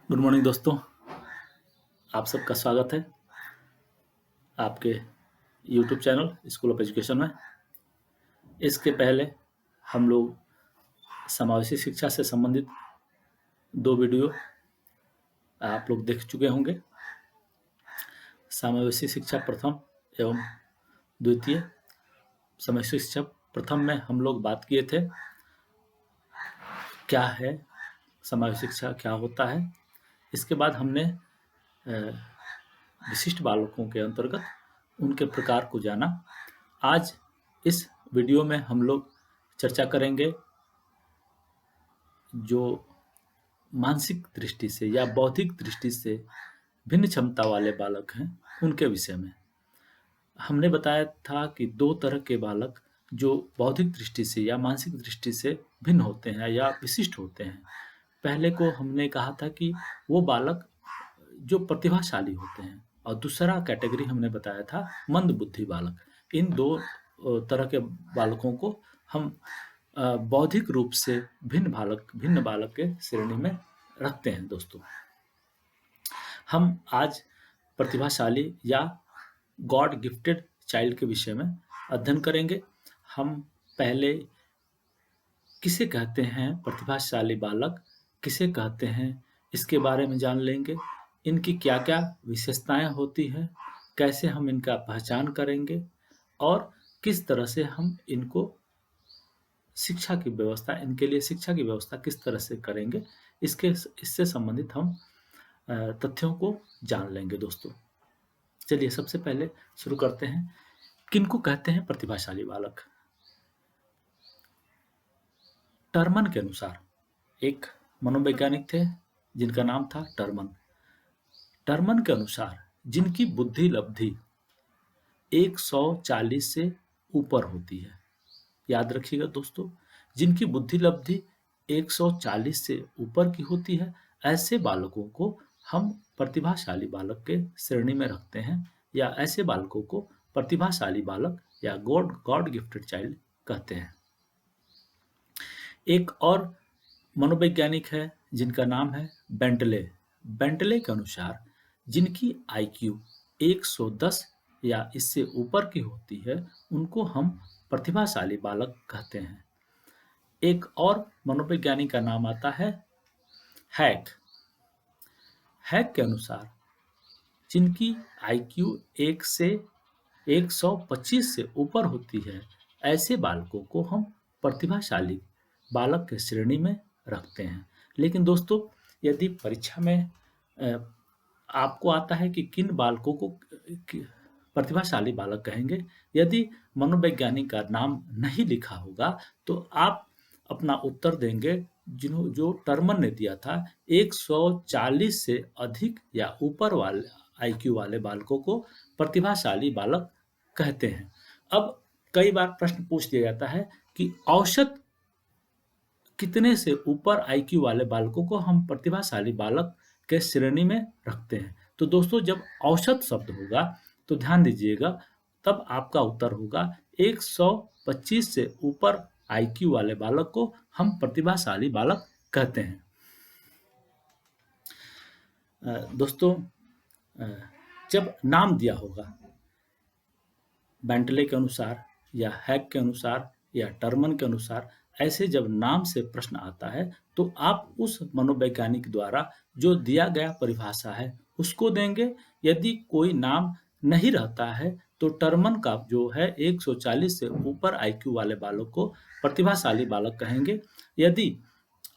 Good morning दोस्तों। आप सबका स्वागत है आपके YouTube channel school of education में। इसके पहले हम लोग समावेशी शिक्षा से संबंधित 2 वीडियो आप लोग देख चुके होंगे। समावेशी शिक्षा प्रथम एवं द्वितीय। समावेशी शिक्षा प्रथम में हम लोग बात किए थे क्या है समावेशी शिक्षा, क्या होता है। इसके बाद हमने विशिष्ट बालकों के अंतर्गत उनके प्रकार को जाना। आज इस वीडियो में हम लोग चर्चा करेंगे जो मानसिक दृष्टि से या बौद्धिक दृष्टि से भिन्न क्षमता वाले बालक हैं उनके विषय में। हमने बताया था कि 2 तरह के बालक जो बौद्धिक दृष्टि से या मानसिक दृष्टि से भिन्न होते हैं या विशिष्ट होते हैं। पहले को हमने कहा था कि वो बालक जो प्रतिभाशाली होते हैं, और दूसरा कैटेगरी हमने बताया था मंद बुद्धि बालक। इन 2 तरह के बालकों को हम बौद्धिक रूप से भिन्न बालक के श्रेणी में रखते हैं। दोस्तों, हम आज प्रतिभाशाली या गॉड गिफ्टेड चाइल्ड के विषय में अध्ययन करेंगे। हम पहले किसे कहते हैं प्रतिभाशाली बालक, किसे कहते हैं, इसके बारे में जान लेंगे। इनकी क्या क्या विशेषताएं होती हैं, कैसे हम इनका पहचान करेंगे और किस तरह से हम इनको इनके लिए शिक्षा की व्यवस्था किस तरह से करेंगे, इससे संबंधित हम तथ्यों को जान लेंगे। दोस्तों, चलिए सबसे पहले शुरू करते हैं। किनको कहते हैं प्रतिभाशाली बालक? टर्मन के अनुसार एक मनोवैज्ञानिक थे जिनका नाम था टर्मन। टर्मन के अनुसार जिनकी बुद्धि लब्धि 140 से ऊपर होती है, याद रखिएगा दोस्तों, जिनकी बुद्धि लब्धि 140 से ऊपर की होती है, ऐसे बालकों को हम प्रतिभाशाली बालक के श्रेणी में रखते हैं, या ऐसे बालकों को प्रतिभाशाली बालक या गॉड गिफ्टेड चाइल्ड कहते हैं। एक और मनोवैज्ञानिक है जिनका नाम है बेंटले। बेंटले के अनुसार जिनकी आईक्यू 110 या इससे ऊपर की होती है, उनको हम प्रतिभाशाली बालक कहते हैं। एक और मनोवैज्ञानिक का नाम आता है हैक। हैक के अनुसार जिनकी आईक्यू 1 से 125 से ऊपर होती है, ऐसे बालकों को हम प्रतिभाशाली बालक के श्रेणी में रखते हैं। लेकिन दोस्तों, यदि परीक्षा में आपको आता है कि किन बालकों को प्रतिभाशाली बालक कहेंगे, यदि मनोवैज्ञानिक का नाम नहीं लिखा होगा तो आप अपना उत्तर देंगे जो टर्मन ने दिया था, 140 से अधिक या ऊपर वाले आईक्यू वाले बालकों को प्रतिभाशाली बालक कहते हैं। अब कई बार प्रश्न पूछ दिया जाता है कि औसत कितने से ऊपर आईक्यू वाले बालकों को हम प्रतिभाशाली बालक के श्रेणी में रखते हैं। तो दोस्तों, जब औसत शब्द होगा तो ध्यान दीजिएगा, तब आपका उत्तर होगा 125 से ऊपर आईक्यू वाले बालक को हम प्रतिभाशाली बालक कहते हैं। दोस्तों, जब नाम दिया होगा बेंटले के अनुसार या हैक के अनुसार या टर्मन के अनुसार, ऐसे जब नाम से प्रश्न आता है तो आप उस मनोवैज्ञानिक द्वारा जो दिया गया परिभाषा है उसको देंगे। यदि कोई नाम नहीं रहता है तो टर्मन का जो है 140 से ऊपर आईक्यू वाले बालक को प्रतिभाशाली बालक कहेंगे। यदि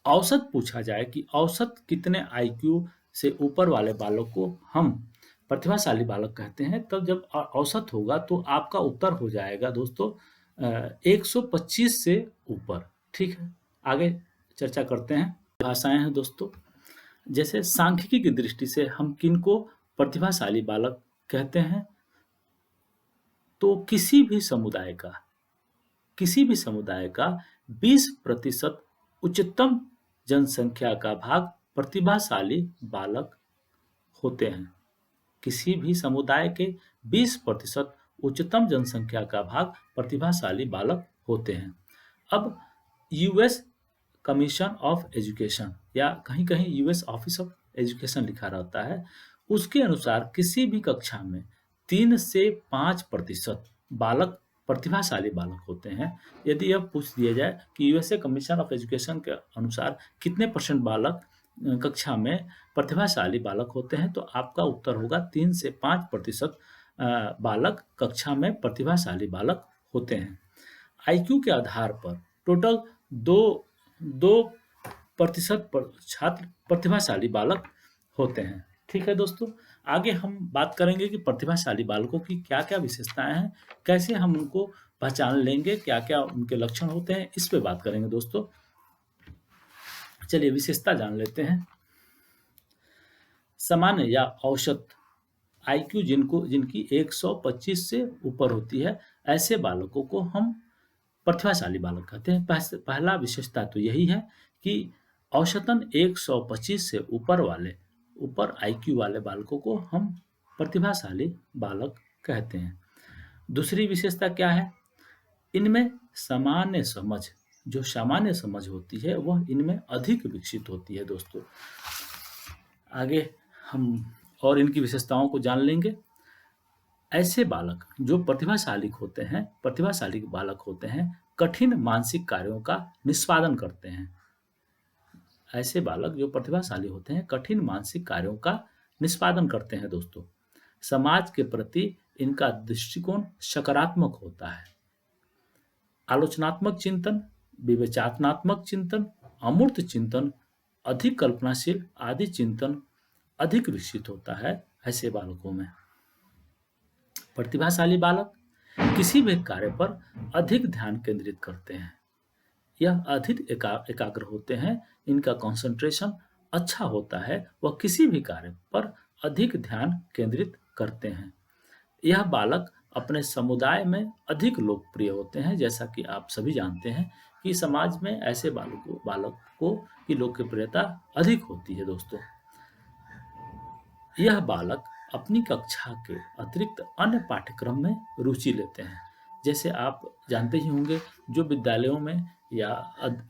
औसत पूछा जाए कि औसत कितने आईक्यू से ऊपर वाले बालक को हम प्रतिभाशाली बालक कहते हैं, तब जब औसत होगा तो आपका उत्तर हो जाएगा दोस्तों 125 से ऊपर। ठीक है, आगे चर्चा करते हैं। भाषाएं हैं दोस्तों, जैसे सांख्यिकी की दृष्टि से हम किनको प्रतिभाशाली बालक कहते हैं, तो किसी भी समुदाय का 20% उच्चतम जनसंख्या का भाग प्रतिभाशाली बालक होते हैं। किसी भी समुदाय के 20% उच्चतम जनसंख्या का भाग प्रतिभाशाली बालक होते हैं। अब यूएस कमीशन ऑफ एजुकेशन या कहीं कहीं यूएस ऑफिस ऑफ एजुकेशन लिखा रहता है, उसके अनुसार किसी भी कक्षा में 3 से 5% बालक प्रतिभाशाली बालक होते हैं। यदि यह पूछ दिया जाए कि यूएसए कमीशन ऑफ एजुकेशन के अनुसार कितने परसेंट बालक कक्षा में प्रतिभाशाली बालक होते हैं, तो आपका उत्तर होगा 3 से 5% बालक कक्षा में प्रतिभाशाली बालक होते हैं। आईक्यू के आधार पर टोटल दो दो प्रतिशत छात्र प्रतिभाशाली बालक होते हैं। ठीक है दोस्तों, आगे हम बात करेंगे कि प्रतिभाशाली बालकों की क्या क्या विशेषताएं हैं, कैसे हम उनको पहचान लेंगे, क्या क्या उनके लक्षण होते हैं, इस पे बात करेंगे दोस्तों। चलिए विशेषता जान लेते हैं। सामान्य या औसत आईक्यू जिनकी 125 से ऊपर होती है, ऐसे बालकों को हम प्रतिभाशाली बालक कहते हैं। पहला विशेषता तो यही है कि औसतन 125 से ऊपर आईक्यू वाले बालकों को हम प्रतिभाशाली बालक कहते हैं। दूसरी विशेषता क्या है? इनमें जो सामान्य समझ होती है वह इनमें अधिक विकसित होती है दोस्तों। आगे हम और इनकी विशेषताओं को जान लेंगे। ऐसे बालक जो प्रतिभाशाली बालक होते हैं, कठिन मानसिक कार्यों का निष्पादन करते हैं। ऐसे बालक जो प्रतिभाशाली होते हैं, कठिन मानसिक कार्यों का निष्पादन करते हैं दोस्तों। समाज के प्रति इनका दृष्टिकोण सकारात्मक होता है। आलोचनात्मक चिंतन, विवेचनात्मक चिंतन, अमूर्त चिंतन, अधिक कल्पनाशील आदि चिंतन अधिक विकसित होता है ऐसे बालकों में। प्रतिभाशाली बालक किसी भी कार्य पर अधिक ध्यान केंद्रित करते हैं। यह अधिक एकाग्र होते हैं, इनका कंसंट्रेशन अच्छा होता है, वह किसी भी कार्य पर अधिक ध्यान केंद्रित करते हैं। यह बालक अपने समुदाय में अधिक लोकप्रिय होते हैं। जैसा कि आप सभी जानते हैं कि समाज में ऐसे बालकों की लोकप्रियता अधिक होती है दोस्तों। यह बालक अपनी कक्षा के अतिरिक्त अन्य पाठ्यक्रम में रुचि लेते हैं। जैसे आप जानते ही होंगे, जो विद्यालयों में या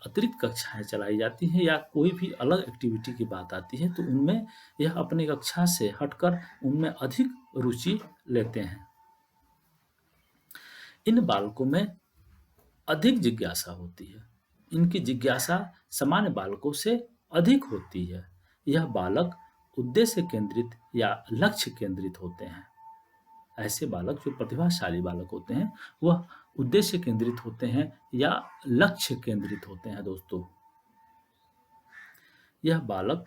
अतिरिक्त कक्षाएं चलाई जाती हैं या कोई भी अलग एक्टिविटी की बात आती है, तो उनमें यह अपनी कक्षा से हटकर उनमें अधिक रुचि लेते हैं। इन बालकों में अधिक जिज्ञासा होती है। इनकी जिज्ञासा सामान्य बालकों से अधिक होती है। यह बालक उद्देश्य केंद्रित या लक्ष्य केंद्रित होते हैं। ऐसे बालक जो प्रतिभाशाली बालक होते हैं, वह उद्देश्य केंद्रित होते हैं या लक्ष्य केंद्रित होते हैं दोस्तों। यह बालक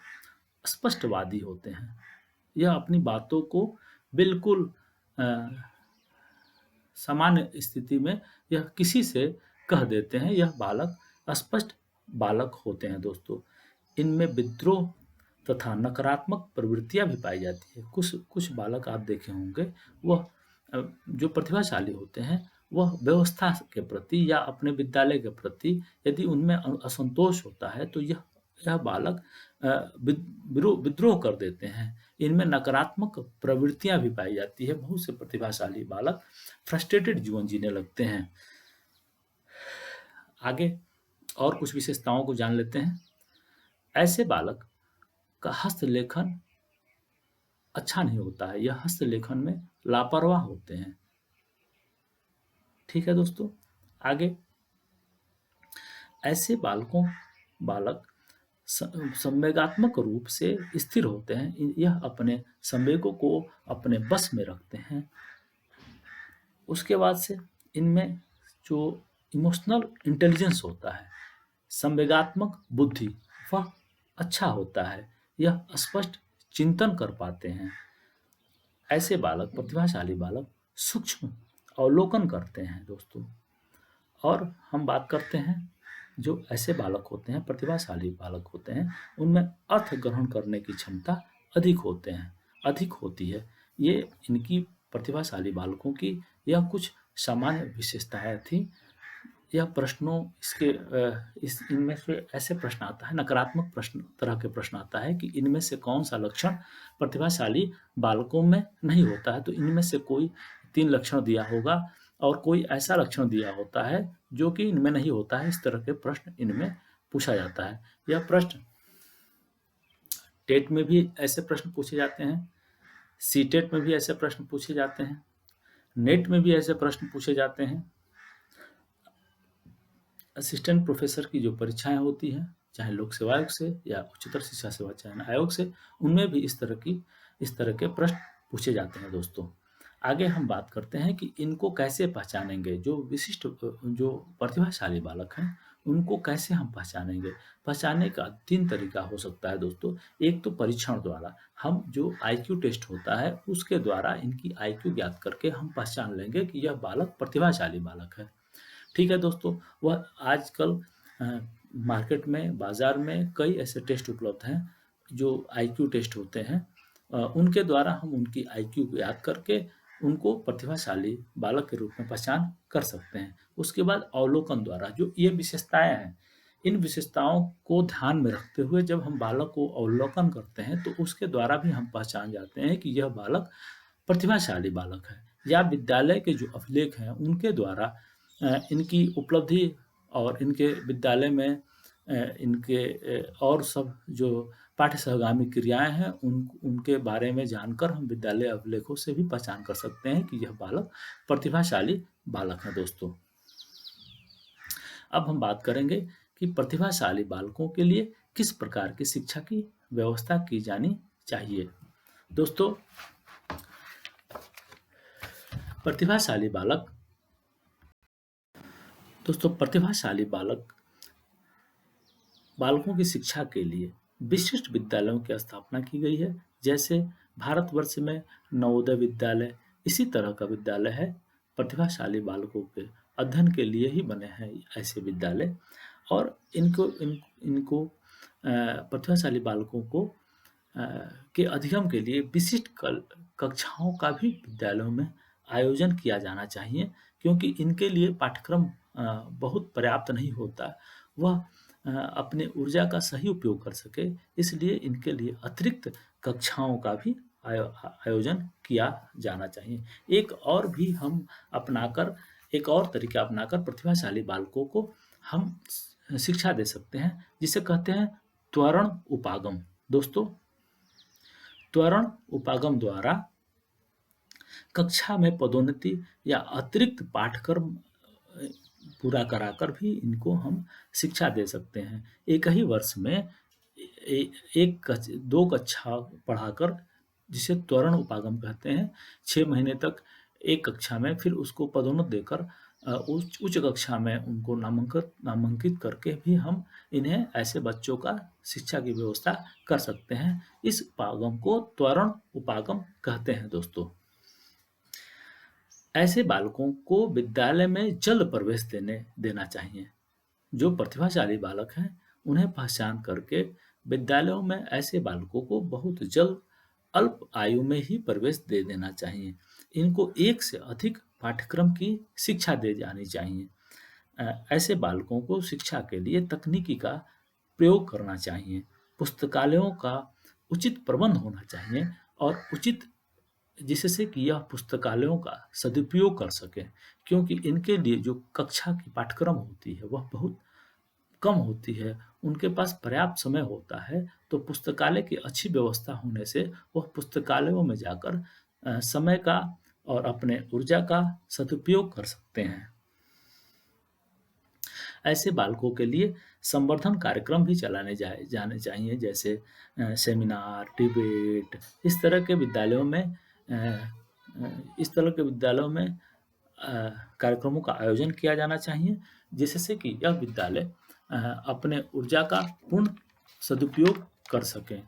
स्पष्टवादी होते हैं। यह अपनी बातों को बिल्कुल सामान्य स्थिति में यह किसी से कह देते हैं। यह बालक स्पष्ट बालक होते हैं दोस्तों। इनमें विद्रोह तथा नकारात्मक प्रवृत्तियां भी पाई जाती है। कुछ बालक आप देखे होंगे, वह जो प्रतिभाशाली होते हैं, वह व्यवस्था के प्रति या अपने विद्यालय के प्रति यदि उनमें असंतोष होता है, तो यह बालक विद्रोह कर देते हैं। इनमें नकारात्मक प्रवृत्तियां भी पाई जाती है। बहुत से प्रतिभाशाली बालक फ्रस्ट्रेटेड जीवन जीने लगते हैं। आगे और कुछ विशेषताओं को जान लेते हैं। ऐसे बालक का हस्तलेखन अच्छा नहीं होता है। यह हस्तलेखन में लापरवाह होते हैं। ठीक है दोस्तों, आगे ऐसे बालक संवेगात्मक रूप से स्थिर होते हैं। यह अपने संवेगों को अपने बस में रखते हैं। उसके बाद से इनमें जो इमोशनल इंटेलिजेंस होता है, संवेगात्मक बुद्धि, वह अच्छा होता है। यह स्पष्ट चिंतन कर पाते हैं। ऐसे बालक, प्रतिभाशाली बालक, सूक्ष्म अवलोकन करते हैं दोस्तों। और हम बात करते हैं, जो ऐसे बालक होते हैं, प्रतिभाशाली बालक होते हैं, उनमें अर्थ ग्रहण करने की क्षमता अधिक होती है। ये इनकी प्रतिभाशाली बालकों की यह कुछ सामान्य विशेषताएं थी। यह प्रश्नों इनमें से ऐसे प्रश्न आता है, नकारात्मक तरह के प्रश्न आता है कि इनमें से कौन सा लक्षण प्रतिभाशाली बालकों में नहीं होता है। तो इनमें से कोई 3 लक्षण दिया होगा और कोई ऐसा लक्षण दिया होता है जो कि इनमें नहीं होता है। इस तरह के प्रश्न इनमें पूछा जाता है। यह प्रश्न टेट में भी ऐसे प्रश्न पूछे जाते हैं, सीटेट में भी ऐसे प्रश्न पूछे जाते हैं, नेट में भी ऐसे प्रश्न पूछे जाते हैं। असिस्टेंट प्रोफेसर की जो परीक्षाएं होती हैं, चाहे लोक सेवा आयोग से या उच्चतर शिक्षा सेवा चयन आयोग से, उनमें भी इस तरह के प्रश्न पूछे जाते हैं दोस्तों। आगे हम बात करते हैं कि इनको कैसे पहचानेंगे। जो विशिष्ट जो प्रतिभाशाली बालक हैं, उनको कैसे हम पहचानेंगे। पहचानने का 3 तरीका हो सकता है दोस्तों। एक तो परीक्षण द्वारा, हम जो आईक्यू टेस्ट होता है उसके द्वारा इनकी आईक्यू ज्ञात करके हम पहचान लेंगे कि यह बालक प्रतिभाशाली बालक है। ठीक है दोस्तों, वह आजकल मार्केट में, बाजार में कई ऐसे टेस्ट उपलब्ध हैं जो आईक्यू टेस्ट होते हैं। उनके द्वारा हम उनकी आईक्यू को याद करके उनको प्रतिभाशाली बालक के रूप में पहचान कर सकते हैं। उसके बाद अवलोकन द्वारा, जो ये विशेषताएं हैं, इन विशेषताओं को ध्यान में रखते हुए जब हम बालक को अवलोकन करते हैं तो उसके द्वारा भी हम पहचान जाते हैं कि यह बालक प्रतिभाशाली बालक है। या विद्यालय के जो अभिलेख हैं उनके द्वारा इनकी उपलब्धि और इनके विद्यालय में इनके और सब जो पाठ्य सहगामी क्रियाएं हैं उनके बारे में जानकर हम विद्यालय अभिलेखों से भी पहचान कर सकते हैं कि यह बालक प्रतिभाशाली बालक है दोस्तों। अब हम बात करेंगे कि प्रतिभाशाली बालकों के लिए किस प्रकार की शिक्षा की व्यवस्था की जानी चाहिए। दोस्तों, प्रतिभाशाली बालक प्रतिभाशाली बालकों की शिक्षा के लिए विशिष्ट विद्यालयों की स्थापना की गई है। जैसे भारतवर्ष में नवोदय विद्यालय इसी तरह का विद्यालय है। प्रतिभाशाली बालकों के अध्ययन के लिए ही बने हैं ऐसे विद्यालय। और इनको प्रतिभाशाली बालकों को के अधिगम के लिए विशिष्ट कक्षाओं का भी विद्यालयों में आयोजन किया जाना चाहिए, क्योंकि इनके लिए पाठ्यक्रम बहुत पर्याप्त नहीं होता। वह अपने ऊर्जा का सही उपयोग कर सके, इसलिए इनके लिए अतिरिक्त कक्षाओं का भी आयोजन किया जाना चाहिए। एक और तरीका अपनाकर प्रतिभाशाली बालकों को हम शिक्षा दे सकते हैं, जिसे कहते हैं त्वरण उपागम। दोस्तों, त्वरण उपागम द्वारा कक्षा में पदोन्नति या अतिरिक्त पाठ्यक्रम पूरा कराकर भी इनको हम शिक्षा दे सकते हैं। एक ही वर्ष में दो कक्षा पढ़ाकर, जिसे त्वरण उपागम कहते हैं, 6 महीने तक एक कक्षा में, फिर उसको पदोन्नत देकर उच्च कक्षा में उनको नामांकित करके भी हम इन्हें ऐसे बच्चों का शिक्षा की व्यवस्था कर सकते हैं। इस उपागम को त्वरण उपागम कहते हैं दोस्तों। ऐसे बालकों को विद्यालय में जल्द प्रवेश देना चाहिए। जो प्रतिभाशाली बालक हैं उन्हें पहचान करके विद्यालयों में ऐसे बालकों को बहुत जल्द अल्प आयु में ही प्रवेश दे देना चाहिए। इनको एक से अधिक पाठ्यक्रम की शिक्षा दे जानी चाहिए। ऐसे बालकों को शिक्षा के लिए तकनीकी का प्रयोग करना चाहिए। पुस्तकालयों का उचित प्रबंध होना चाहिए और उचित, जिससे कि यह पुस्तकालयों का सदुपयोग कर सकें, क्योंकि इनके लिए जो कक्षा की पाठ्यक्रम होती है वह बहुत कम होती है। उनके पास पर्याप्त समय होता है, तो पुस्तकालय की अच्छी व्यवस्था होने से वह पुस्तकालयों में जाकर समय का और अपने ऊर्जा का सदुपयोग कर सकते हैं। ऐसे बालकों के लिए संवर्धन कार्यक्रम भी चलाने जाने चाहिए, जैसे सेमिनार, डिबेट, इस तरह के विद्यालयों में कार्यक्रमों का आयोजन किया जाना चाहिए, जिससे कि यह विद्यालय अपने ऊर्जा का पूर्ण सदुपयोग कर सकें।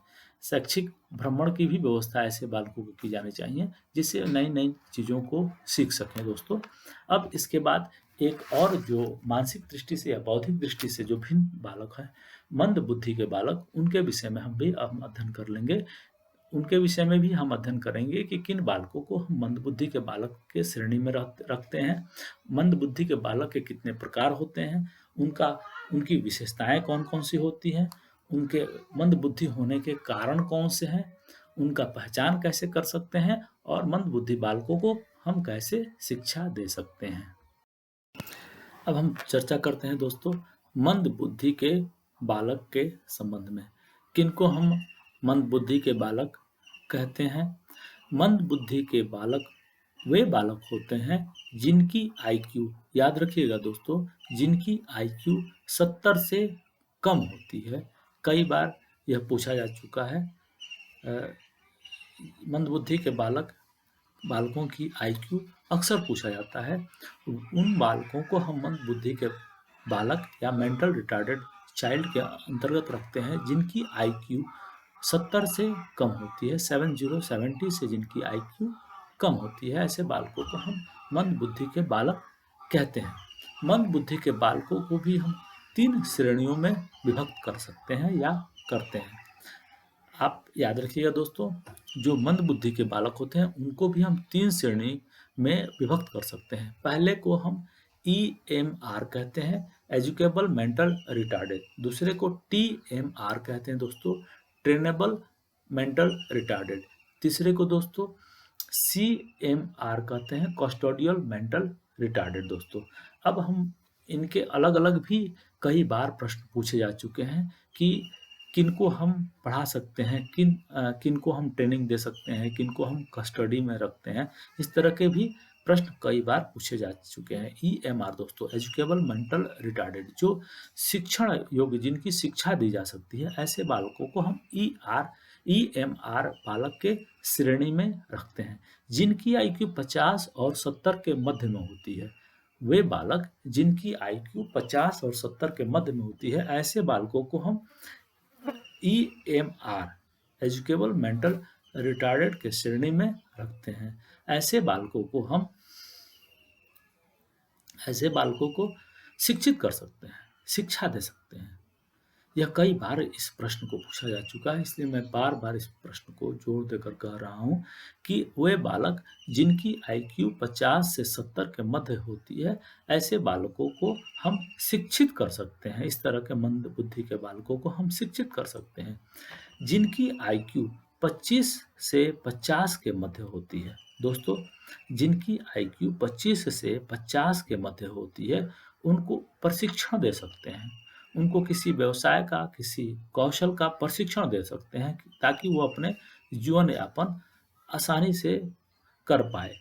शैक्षिक भ्रमण की भी व्यवस्था ऐसे बालकों को की जानी चाहिए, जिससे नई नई चीज़ों को सीख सकें दोस्तों। अब इसके बाद एक और, जो मानसिक दृष्टि से या बौद्धिक दृष्टि से जो भिन्न बालक हैं, मंद बुद्धि के बालक, उनके विषय में हम भी अब अध्ययन कर लेंगे। उनके विषय में भी हम अध्ययन करेंगे कि किन बालकों को हम मंद बुद्धि के बालक के श्रेणी में रखते हैं, मंद बुद्धि के बालक के कितने प्रकार होते हैं, उनकी विशेषताएं कौन कौन सी होती हैं, उनके मंद बुद्धि होने के कारण कौन से हैं, उनका पहचान कैसे कर सकते हैं, और मंद बुद्धि बालकों को हम कैसे शिक्षा दे सकते हैं। अब हम चर्चा करते हैं दोस्तों मंद बुद्धि के बालक के संबंध में। किनको हम मंद बुद्धि के बालक कहते हैं। मंद बुद्धि के बालक वे बालक होते हैं जिनकी आईक्यू, याद रखिएगा दोस्तों, जिनकी आईक्यू 70 से कम होती है। कई बार यह पूछा जा चुका है। मंद बुद्धि के बालकों की आईक्यू अक्सर पूछा जाता है। उन बालकों को हम मंद बुद्धि के बालक या मेंटल रिटार्डेड चाइल्ड के अंतर्गत रखते हैं जिनकी आईक्यू 70 से कम होती है। 70 से जिनकी आईक्यू कम होती है, ऐसे बालकों को हम मंद बुद्धि के बालक कहते हैं। मंद बुद्धि के बालकों को भी हम 3 श्रेणियों में विभक्त कर सकते हैं या करते हैं। आप याद रखिएगा दोस्तों, जो मंद बुद्धि के बालक होते हैं उनको भी हम 3 श्रेणी में विभक्त कर सकते हैं। पहले को हम EMR कहते हैं, एजुकेबल मेंटल रिटार्डेड। दूसरे को TMR कहते हैं दोस्तों, ट्रेनेबल मेंटल रिटार्डेड। तीसरे को दोस्तों CMR कहते हैं, कस्टोडियल मेंटल रिटार्डेड। दोस्तों अब हम इनके अलग अलग भी कई बार प्रश्न पूछे जा चुके हैं कि किनको हम पढ़ा सकते हैं, किनको हम ट्रेनिंग दे सकते हैं, किनको हम कस्टडी में रखते हैं। इस तरह के भी प्रश्न कई बार पूछे जा चुके हैं। EMR दोस्तों, एजुकेबल मेंटल रिटार्डेड, जो शिक्षण योग्य, जिनकी शिक्षा दी जा सकती है, ऐसे बालकों को हम EMR बालक के श्रेणी में रखते हैं। जिनकी आईक्यू 50 और 70 के मध्य में होती है, वे बालक जिनकी आईक्यू 50 और 70 के मध्य में होती है, ऐसे बालकों को हम EMR, एजुकेबल मेंटल रिटार्डेड के श्रेणी में रखते हैं। ऐसे बालकों को शिक्षित कर सकते हैं, शिक्षा दे सकते हैं। यह कई बार इस प्रश्न को पूछा जा चुका है, इसलिए मैं बार बार इस प्रश्न को जोर देकर कह रहा हूं कि वे बालक जिनकी आईक्यू 50 से 70 के मध्य होती है, ऐसे बालकों को हम शिक्षित कर सकते हैं। इस तरह के मंद बुद्धि के बालकों को हम शिक्षित कर सकते हैं। जिनकी आईक्यू 25 से 50 के मध्य होती है, दोस्तों जिनकी आईक्यू 25 से 50 के मध्य होती है, उनको प्रशिक्षण दे सकते हैं। उनको किसी व्यवसाय का, किसी कौशल का प्रशिक्षण दे सकते हैं ताकि वो अपने जीवन यापन आसानी से कर पाए।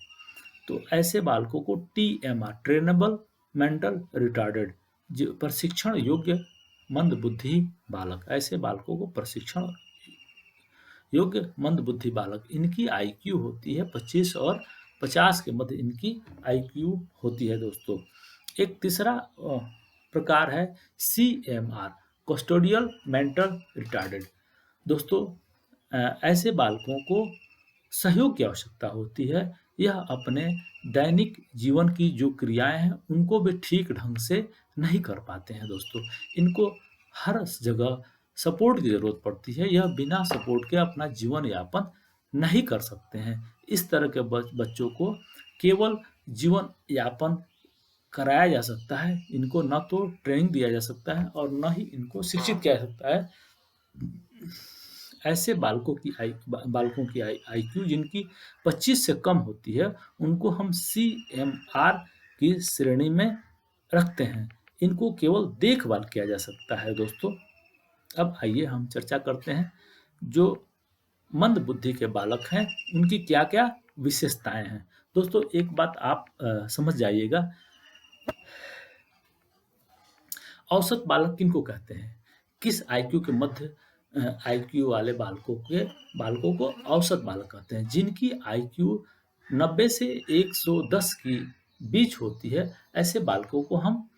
तो ऐसे बालकों को TMR, ट्रेनेबल मेंटल रिटार्डेड, प्रशिक्षण योग्य मंद बुद्धि बालक, ऐसे बालकों को प्रशिक्षण योग्य मंद बुद्धि बालक, इनकी आईक्यू होती है 25 और 50 के मध्य इनकी आईक्यू होती है। दोस्तों एक तीसरा प्रकार है CMR, कस्टोडियल मेंटल रिटार्डेड। दोस्तों ऐसे बालकों को सहयोग की आवश्यकता होती है। यह अपने दैनिक जीवन की जो क्रियाएं हैं उनको भी ठीक ढंग से नहीं कर पाते हैं। दोस्तों इनको हर जगह सपोर्ट की जरूरत पड़ती है। यह बिना सपोर्ट के अपना जीवन यापन नहीं कर सकते हैं। इस तरह के बच्चों को केवल जीवन यापन कराया जा सकता है, इनको न तो ट्रेनिंग दिया जा सकता है और न ही इनको शिक्षित किया जा सकता है। ऐसे बालकों की आईक्यू जिनकी 25 से कम होती है, उनको हम CMR की श्रेणी में रखते हैं। इनको केवल देखभाल किया जा सकता है। दोस्तों अब आइए हम चर्चा करते हैं जो मंद बुद्धि के बालक हैं उनकी क्या क्या विशेषताएं हैं। दोस्तों एक बात आप समझ जाइएगा, औसत बालक किनको कहते हैं? किस आईक्यू के मध्य आईक्यू वाले बालकों को औसत बालक कहते हैं। जिनकी आईक्यू 90 से 110 की बीच होती है, ऐसे बालकों को हम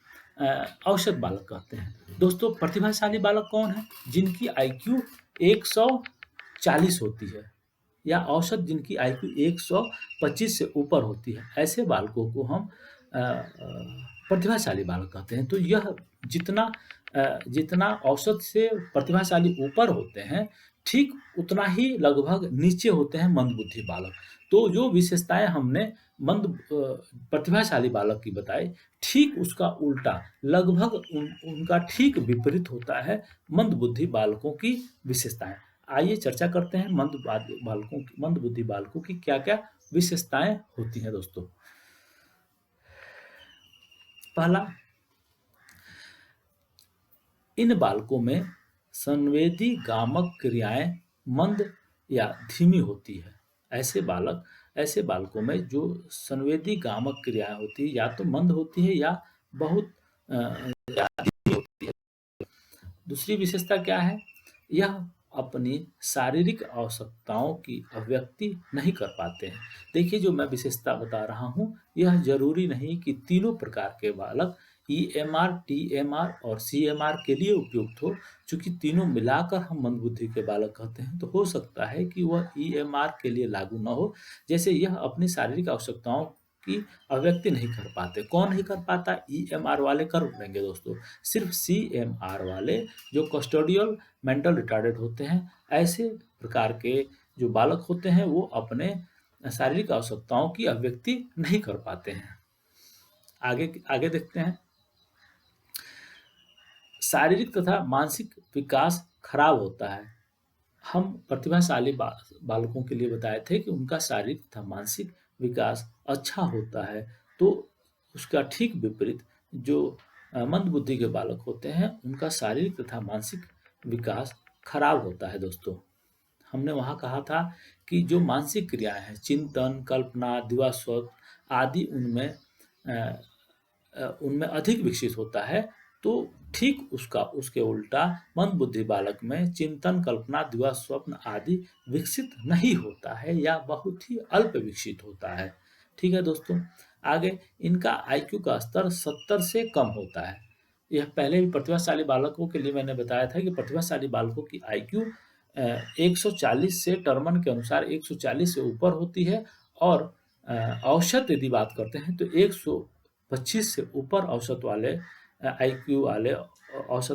औसत बालक कहते हैं। दोस्तों प्रतिभाशाली बालक कौन है? जिनकी आईक्यू 140 होती है या औसत जिनकी आईक्यू 125 से ऊपर होती है, ऐसे बालकों को हम प्रतिभाशाली बालक कहते हैं। तो यह जितना औसत से प्रतिभाशाली ऊपर होते हैं, ठीक उतना ही लगभग नीचे होते हैं मंद बुद्धि बालक। तो जो विशेषताएं हमने प्रतिभाशाली बालक की बताई, ठीक उसका उल्टा लगभग उनका ठीक विपरीत होता है मंद बुद्धि बालकों की विशेषताएं। आइए चर्चा करते हैं मंद बुद्धि बालकों की क्या क्या विशेषताएं होती हैं। दोस्तों पहला, इन बालकों में संवेदी गामक क्रियाएं मंद या धीमी होती है। ऐसे बालकों में जो संवेदी गामक क्रियाएं होती है या तो मंद होती है या बहुत धीमी होती है। दूसरी विशेषता क्या है? यह अपनी शारीरिक आवश्यकताओं की अभिव्यक्ति नहीं कर पाते हैं। देखिए, जो मैं विशेषता बता रहा हूँ, यह जरूरी नहीं कि तीनों प्रकार के बालक ईएमआर, टीएमआर और सीएमआर के लिए उपयुक्त हो। चूंकि तीनों मिलाकर हम मंदबुद्धि के बालक कहते हैं, तो हो सकता है कि वह ईएमआर के लिए लागू न हो। जैसे यह अपनी शारीरिक आवश्यकताओं की अभिव्यक्ति नहीं कर पाते। कौन नहीं कर पाता? ईएमआर वाले कर लेंगे दोस्तों। सिर्फ सीएमआर वाले, जो कस्टोडियल मेंटल रिटार्डेड होते हैं, ऐसे प्रकार के जो बालक होते हैं वो अपने शारीरिक आवश्यकताओं की अभिव्यक्ति नहीं कर पाते हैं। आगे आगे देखते हैं। शारीरिक तथा मानसिक विकास खराब होता है। हम प्रतिभाशाली बालकों के लिए बताए थे कि उनका शारीरिक तथा मानसिक विकास अच्छा होता है, तो उसका ठीक विपरीत जो मंद बुद्धि के बालक होते हैं, उनका शारीरिक तथा मानसिक विकास खराब होता है दोस्तों। हमने वहाँ कहा था कि जो मानसिक क्रियाएं हैं, चिंतन, कल्पना, दिवास्वप्न आदि, उनमें अधिक विकसित होता है। तो ठीक उसके उल्टा मंद बुद्धि बालक में चिंतन, कल्पना, दिवा स्वप्न आदि विकसित नहीं होता है या बहुत ही अल्प विकसित होता है। ठीक है दोस्तों। आगे, इनका आईक्यू का स्तर 70 से कम होता है। यह पहले भी प्रतिभाशाली बालकों के लिए मैंने बताया था कि प्रतिभाशाली बालकों की आईक्यू 140 से, टर्मन के अनुसार 140 से ऊपर होती है, और औसत यदि बात करते हैं तो 125 से ऊपर औसत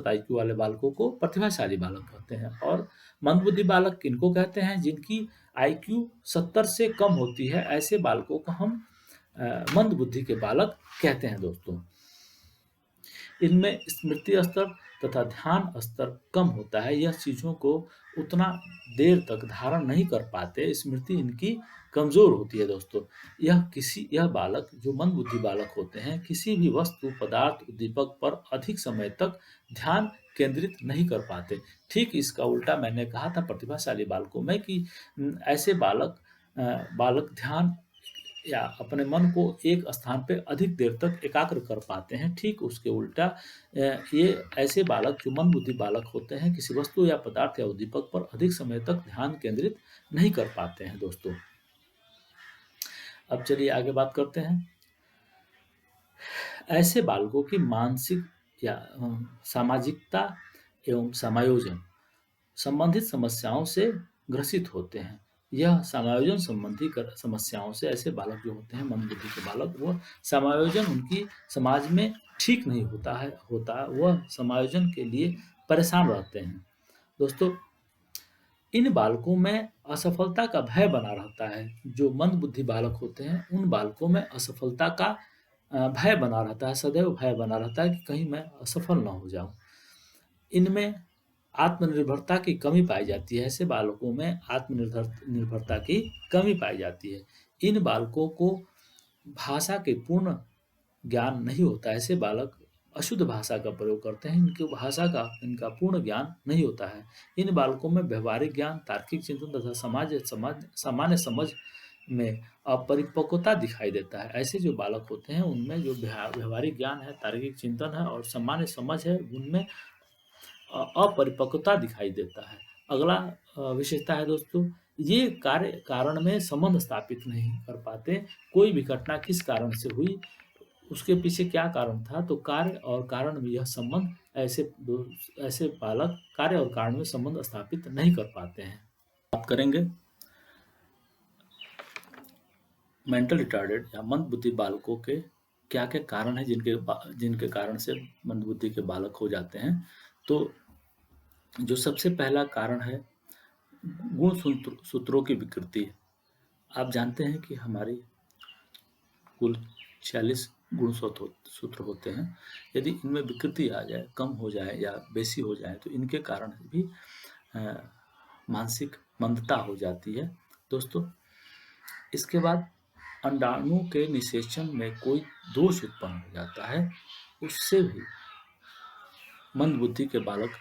आईक्यू वाले बालकों को प्रतिभाशाली बालक कहते हैं। और मंदबुद्धि बालक किनको कहते हैं? जिनकी आईक्यू 70 से कम होती है, ऐसे बालकों को हम मंदबुद्धि के बालक कहते हैं दोस्तों। इनमें स्मृति स्तर तथा ध्यान स्तर कम होता है। यह चीजों को उतना देर तक धारण नहीं कर पाते, स्मृति इनकी कमजोर होती है दोस्तों। यह बालक, जो मंदबुद्धि बालक होते हैं, किसी भी वस्तु, पदार्थ, उद्दीपक पर अधिक समय तक ध्यान केंद्रित नहीं कर पाते। ठीक इसका उल्टा मैंने कहा था प्रतिभाशाली बालकों में कि ऐसे बालक ध्यान या अपने मन को एक स्थान पर अधिक देर तक एकाग्र कर पाते हैं। ठीक उसके उल्टा ये ऐसे बालक, जो मंदबुद्धि बालक होते हैं, किसी वस्तु या पदार्थ या उद्दीपक पर अधिक समय तक ध्यान केंद्रित नहीं कर पाते हैं दोस्तों। अब चलिए आगे बात करते हैं। ऐसे बालकों की मानसिक या सामाजिकता एवं समायोजन संबंधित समस्याओं से ग्रसित होते हैं। यह समायोजन संबंधी समस्याओं से ऐसे बालक जो होते हैं, मंदबुद्धि के बालक, वो समायोजन उनकी समाज में ठीक नहीं होता, वह समायोजन के लिए परेशान रहते हैं दोस्तों। इन बालकों में असफलता का भय बना रहता है। जो मंदबुद्धि बालक होते हैं, उन बालकों में असफलता का भय बना रहता है, सदैव भय बना रहता है कि कहीं मैं असफल न हो जाऊं। इनमें आत्मनिर्भरता की कमी पाई जाती है। ऐसे बालकों में आत्मनिर्भरता की कमी पाई जाती है। इन बालकों को भाषा के पूर्ण ज्ञान नहीं होता। ऐसे बालक अशुद्ध भाषा का प्रयोग करते हैं, इनका पूर्ण ज्ञान नहीं होता है। इन बालकों में व्यवहारिक ज्ञान, तार्किक चिंतन तथा सामान्य समझ में अपरिपक्वता दिखाई देता है। ऐसे जो बालक होते हैं, उनमें जो व्यवहारिक ज्ञान है, तार्किक चिंतन है और सामान्य समझ है, उनमें अपरिपक्वता दिखाई देता है। अगला विशेषता है दोस्तों, ये कारण में संबंध स्थापित नहीं कर पाते। कोई भी घटना किस कारण से हुई, उसके पीछे क्या कारण था, तो कार्य और कारण में यह संबंध, ऐसे बालक कार्य और कारण में संबंध स्थापित नहीं कर पाते हैं। बात करेंगे मेंटल रिटार्डेड या मंदबुद्धि बालकों के क्या क्या कारण है जिनके कारण से मंदबुद्धि के बालक हो जाते हैं। तो जो सबसे पहला कारण है, गुण सूत्रों की विकृति। आप जानते हैं कि हमारी कुल 46 गुण सूत्र होते हैं। यदि इनमें विकृति आ जाए, कम हो जाए या बेसी हो जाए, तो इनके कारण भी मानसिक मंदता हो जाती है दोस्तों। इसके बाद अंडाणु के निषेचन में कोई दोष उत्पन्न हो जाता है, उससे भी मंदबुद्धि के बालक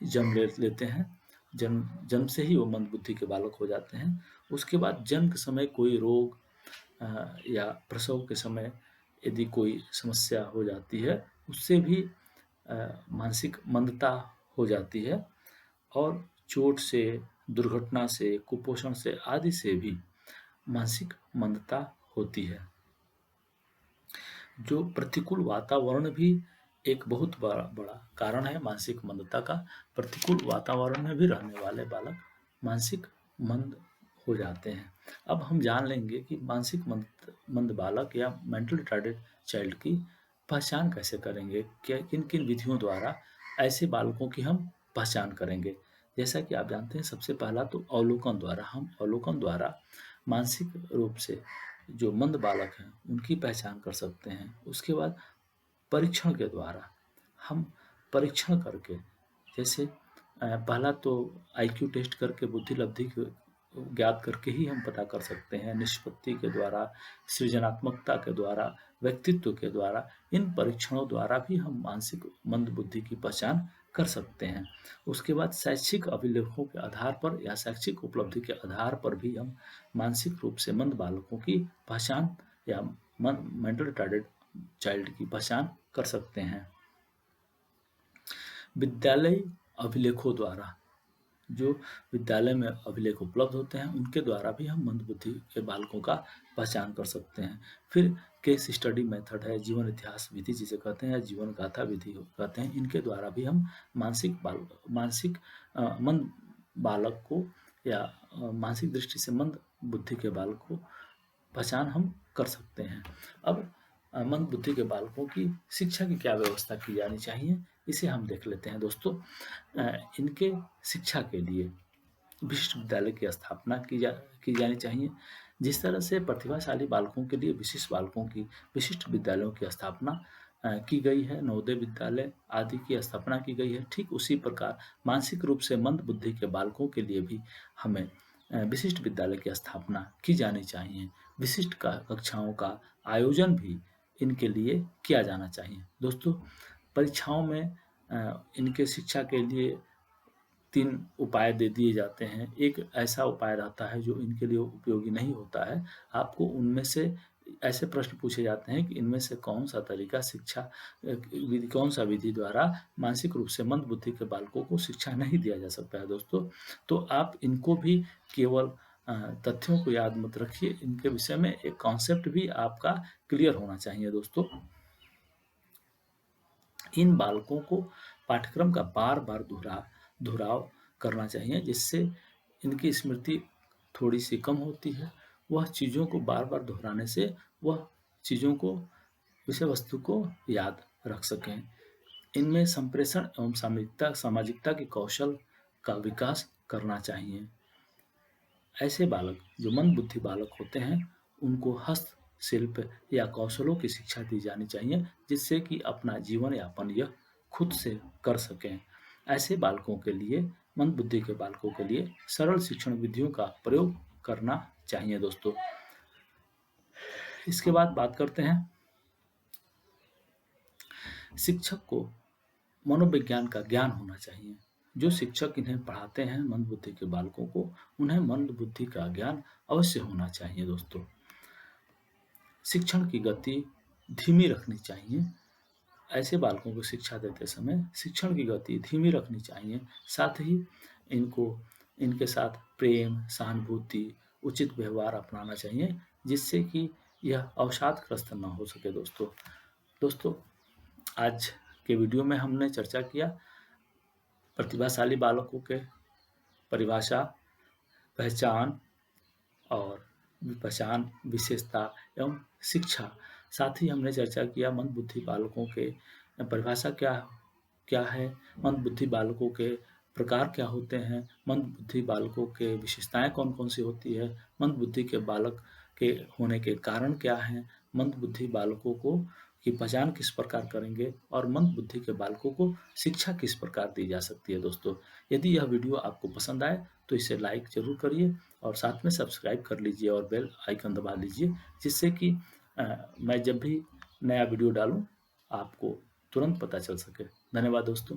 जन्म लेते हैं। जन्म से ही वो मंद बुद्धि के बालक हो जाते हैं। उसके बाद जन्म के समय कोई रोग या प्रसव के समय यदि कोई समस्या हो जाती है, उससे भी मानसिक मंदता हो जाती है। और चोट से, दुर्घटना से, कुपोषण से आदि से भी मानसिक मंदता होती है। जो प्रतिकूल वातावरण भी एक बहुत बड़ा बड़ा कारण है मानसिक मंदता का। प्रतिकूल वातावरण में भी रहने वाले बालक मानसिक मंद हो जाते हैं। अब हम जान लेंगे कि मानसिक मंद बालक या मेंटल रिटार्डेड चाइल्ड की पहचान कैसे करेंगे, क्या किन किन विधियों द्वारा ऐसे बालकों की हम पहचान करेंगे। जैसा कि आप जानते हैं, सबसे पहला तो अवलोकन द्वारा, हम अवलोकन द्वारा मानसिक रूप से जो मंद बालक हैं उनकी पहचान कर सकते हैं। उसके बाद परीक्षण के द्वारा हम परीक्षण करके, जैसे पहला तो आईक्यू टेस्ट करके बुद्धि लब्धि को ज्ञात करके ही हम पता कर सकते हैं। निष्पत्ति के द्वारा, सृजनात्मकता के द्वारा, व्यक्तित्व के द्वारा, इन परीक्षणों द्वारा भी हम मानसिक मंद बुद्धि की पहचान कर सकते हैं। उसके बाद शैक्षिक अभिलेखों के आधार पर या शैक्षिक उपलब्धि के आधार पर भी हम मानसिक रूप से मंद बालकों की पहचान या मेंटल रिटार्डेड चाइल्ड की पहचान कर सकते हैं। विद्यालय अभिलेखों द्वारा, जो विद्यालय में अभिलेख उपलब्ध होते हैं उनके द्वारा भी हम मंदबुद्धि के बालकों का पहचान कर सकते हैं। फिर केस स्टडी मेथड है, जीवन इतिहास विधि जिसे कहते हैं या जीवन गाथा विधि कहते हैं, इनके द्वारा भी हम मानसिक मंद बालक को या मानसिक दृष्टि से मंद बुद्धि के बालक को पहचान हम कर सकते हैं। अब मंद बुद्धि के बालकों की शिक्षा की क्या व्यवस्था की जानी चाहिए, इसे हम देख लेते हैं दोस्तों। इनके शिक्षा के लिए विशिष्ट विद्यालय की स्थापना की जानी चाहिए। जिस तरह से प्रतिभाशाली बालकों के लिए विशिष्ट बालकों की विशिष्ट विद्यालयों की स्थापना की गई है, नवोदय विद्यालय आदि की स्थापना की गई है, ठीक उसी प्रकार मानसिक रूप से मंद बुद्धि के बालकों के लिए भी हमें विशिष्ट विद्यालय की स्थापना की जानी चाहिए। विशिष्ट कक्षाओं का आयोजन भी इनके लिए किया जाना चाहिए। दोस्तों, परीक्षाओं में इनके शिक्षा के लिए 3 उपाय दे दिए जाते हैं। एक ऐसा उपाय रहता है जो इनके लिए उपयोगी नहीं होता है। आपको उनमें से ऐसे प्रश्न पूछे जाते हैं कि इनमें से कौन-सा तरीका कौन-सा विधि द्वारा मानसिक रूप से मंद बुद्धि के बालकों को शिक्षा नहीं दिया जा सकता है दोस्तों। तो आप इनको भी केवल तथ्यों को याद मत रखिए, इनके विषय में एक कॉन्सेप्ट भी आपका क्लियर होना चाहिए दोस्तों। इन बालकों को पाठ्यक्रम का बार-बार दोहराव करना चाहिए, जिससे इनकी स्मृति थोड़ी-सी कम होती है। वह चीज़ों को बार-बार दोहराने से वह चीज़ों को, विषय वस्तु को याद रख सकें। इनमें संप्रेषण एवं सामाजिकता के कौशल का विकास करना चाहिए। ऐसे बालक जो मंद बुद्धि बालक होते हैं, उनको हस्तशिल्प या कौशलों की शिक्षा दी जानी चाहिए, जिससे कि अपना जीवन यापन यह खुद से कर सकें। ऐसे बालकों के लिए, मंद बुद्धि के बालकों के लिए सरल शिक्षण विधियों का प्रयोग करना चाहिए दोस्तों। इसके बाद बात करते हैं, शिक्षक को मनोविज्ञान का ज्ञान होना चाहिए। जो शिक्षक इन्हें पढ़ाते हैं मंद बुद्धि के बालकों को, उन्हें मंद बुद्धि का ज्ञान अवश्य होना चाहिए दोस्तों। शिक्षण की गति धीमी रखनी चाहिए। ऐसे बालकों को शिक्षा देते समय शिक्षण की गति धीमी रखनी चाहिए। साथ ही इनके साथ प्रेम, सहानुभूति, उचित व्यवहार अपनाना चाहिए, जिससे कि यह अवसादग्रस्त न हो सके दोस्तों, आज के वीडियो में हमने चर्चा किया प्रतिभाशाली बालकों के परिभाषा, पहचान और पहचान, विशेषता एवं शिक्षा। साथ ही हमने चर्चा किया मंद बुद्धि बालकों के परिभाषा क्या है, मंद बुद्धि बालकों के प्रकार क्या होते हैं, मंद बुद्धि बालकों के विशेषताएं कौन-कौन सी होती है, मंद बुद्धि के बालक के होने के कारण क्या हैं, मंद बुद्धि बालकों को की पहचान किस प्रकार करेंगे और मंद बुद्धि के बालकों को शिक्षा किस प्रकार दी जा सकती है दोस्तों। यदि यह वीडियो आपको पसंद आए तो इसे लाइक ज़रूर करिए और साथ में सब्सक्राइब कर लीजिए और बेल आइकन दबा लीजिए, जिससे कि मैं जब भी नया वीडियो डालूँ आपको तुरंत पता चल सके। धन्यवाद दोस्तों।